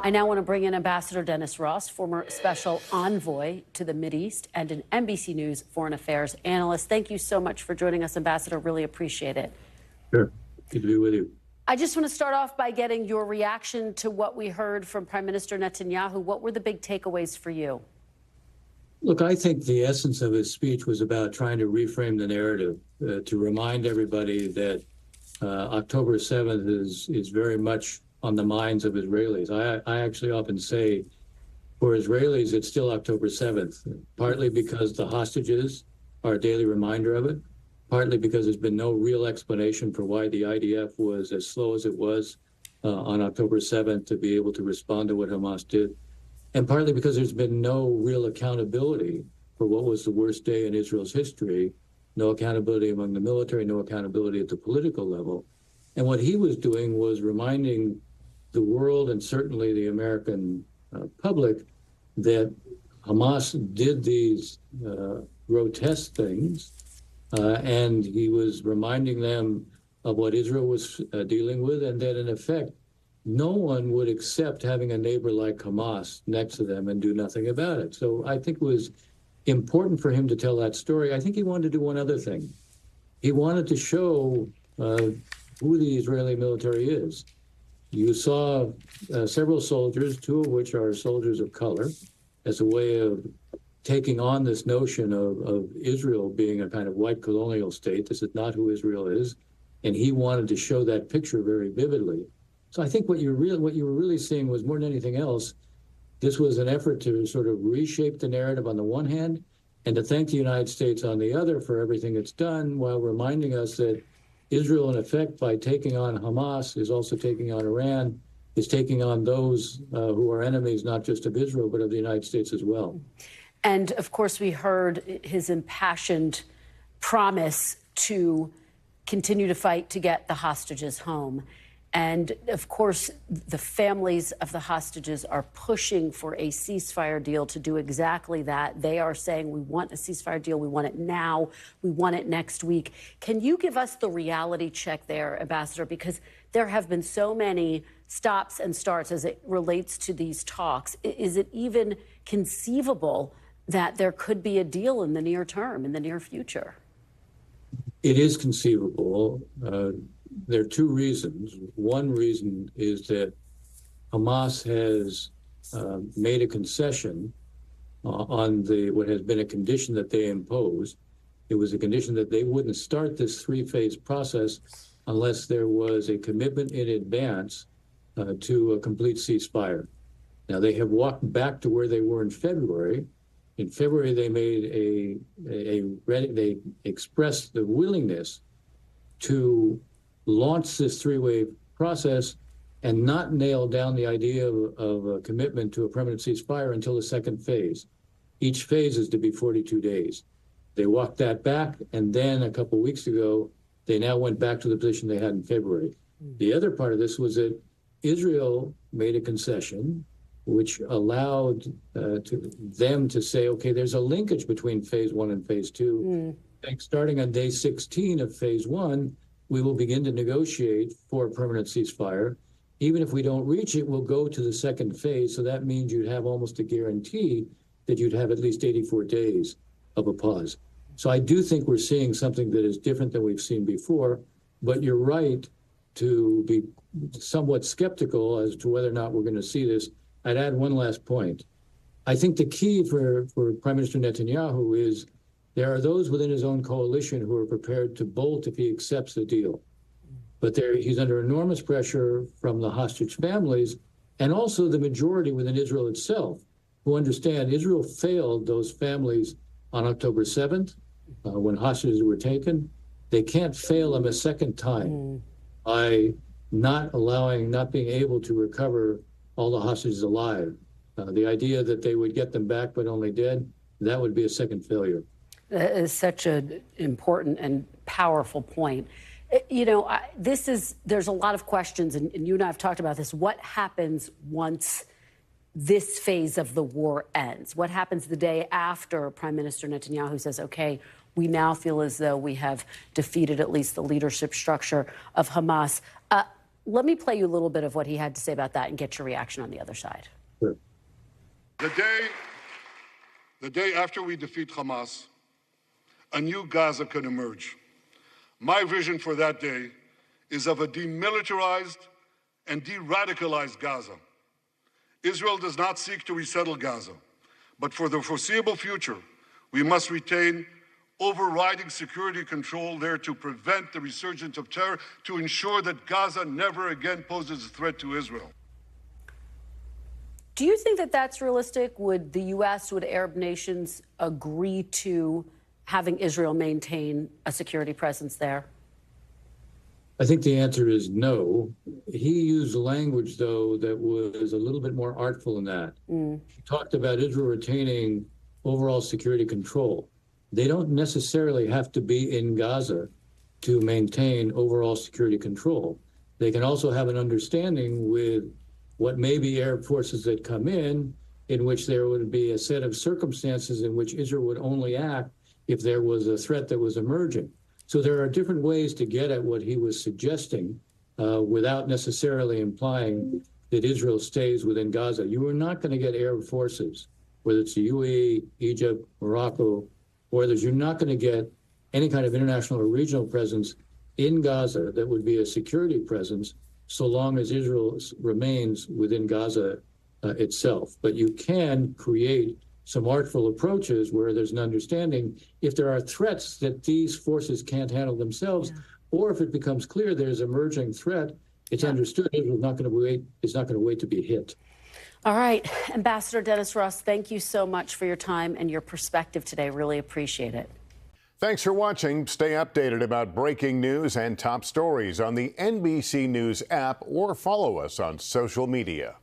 I now want to bring in Ambassador Dennis Ross, former special envoy to the Mideast and an NBC News foreign affairs analyst. Thank you so much for joining us, Ambassador. Really appreciate it. Sure. Good to be with you. I just want to start off by getting your reaction to what we heard from Prime Minister Netanyahu. What were the big takeaways for you? Look, I think the essence of his speech was about trying to reframe the narrative, to remind everybody that October 7th is very much on the minds of Israelis. I actually often say, for Israelis, it's still October 7th, partly because the hostages are a daily reminder of it, partly because there's been no real explanation for why the IDF was as slow as it was on October 7th to be able to respond to what Hamas did, and partly because there's been no real accountability for what was the worst day in Israel's history, no accountability among the military, no accountability at the political level. And what he was doing was reminding the world and certainly the American public that Hamas did these grotesque things, and he was reminding them of what Israel was dealing with, and that in effect, no one would accept having a neighbor like Hamas next to them and do nothing about it. So I think it was important for him to tell that story. I think he wanted to do one other thing. He wanted to show who the Israeli military is. You saw several soldiers, two of which are soldiers of color, as a way of taking on this notion of Israel being a kind of white colonial state. This is not who Israel is. And he wanted to show that picture very vividly. So I think what you were really seeing was, more than anything else, this was an effort to sort of reshape the narrative on the one hand, and to thank the United States on the other for everything it's done, while reminding us that Israel, in effect, by taking on Hamas, is also taking on Iran, is taking on those who are enemies, not just of Israel, but of the United States as well. And, of course, we heard his impassioned promise to continue to fight to get the hostages home. And, of course, the families of the hostages are pushing for a ceasefire deal to do exactly that. They are saying, we want a ceasefire deal. We want it now. We want it next week. Can you give us the reality check there, Ambassador? Because there have been so many stops and starts as it relates to these talks. Is it even conceivable that there could be a deal in the near term, in the near future? It is conceivable. There are two reasons. One reason is that Hamas has made a concession on what has been a condition that they imposed. It was a condition that they wouldn't start this three-phase process unless there was a commitment in advance to a complete ceasefire. Now, they have walked back to where they were in February. In February, they made they expressed the willingness to launch this three-wave process and not nail down the idea of a commitment to a permanent ceasefire until the second phase. Each phase is to be 42 days. They walked that back, and then a couple of weeks ago, they now went back to the position they had in February. The other part of this was that Israel made a concession which allowed them to say, okay, there's a linkage between phase one and phase two. Starting on day 16 of phase one, we will begin to negotiate for a permanent ceasefire. Even if we don't reach it, we'll go to the second phase. So that means you'd have almost a guarantee that you'd have at least 84 days of a pause. So I do think we're seeing something that is different than we've seen before, but you're right to be somewhat skeptical as to whether or not we're going to see this. I'd add one last point. I think the key for Prime Minister Netanyahu is there are those within his own coalition who are prepared to bolt if he accepts the deal. But he's under enormous pressure from the hostage families and also the majority within Israel itself, who understand Israel failed those families on October 7th when hostages were taken. They can't fail them a second time by not being able to recover all the hostages alive. The idea that they would get them back but only dead, that would be a second failure. That is such an important and powerful point. You know, there's a lot of questions, and you and I have talked about this. What happens once this phase of the war ends? What happens the day after Prime Minister Netanyahu says, okay, we now feel as though we have defeated at least the leadership structure of Hamas? Let me play you a little bit of what he had to say about that and get your reaction on the other side. Sure. The day after we defeat Hamas, a new Gaza can emerge. My vision for that day is of a demilitarized and de-radicalized Gaza. Israel does not seek to resettle Gaza, but for the foreseeable future, we must retain overriding security control there to prevent the resurgence of terror, to ensure that Gaza never again poses a threat to Israel. Do you think that that's realistic? Would the U.S., would Arab nations agree to having Israel maintain a security presence there? I think the answer is no. He used language, though, that was a little bit more artful than that. He talked about Israel retaining overall security control. They don't necessarily have to be in Gaza to maintain overall security control. They can also have an understanding with what may be Arab forces that come in which there would be a set of circumstances in which Israel would only act if there was a threat that was emerging. So there are different ways to get at what he was suggesting without necessarily implying that Israel stays within Gaza. You are not going to get Arab forces, whether it's the UAE, Egypt, Morocco, or others. You're not going to get any kind of international or regional presence in Gaza that would be a security presence so long as Israel remains within Gaza itself. But you can create some artful approaches where there's an understanding if there are threats that these forces can't handle themselves, or if it becomes clear there's emerging threat, it's understood Israel's not going to wait to be hit. All right, Ambassador Dennis Ross, thank you so much for your time and your perspective today. Really appreciate it. Thanks for watching. Stay updated about breaking news and top stories on the NBC News app or follow us on social media.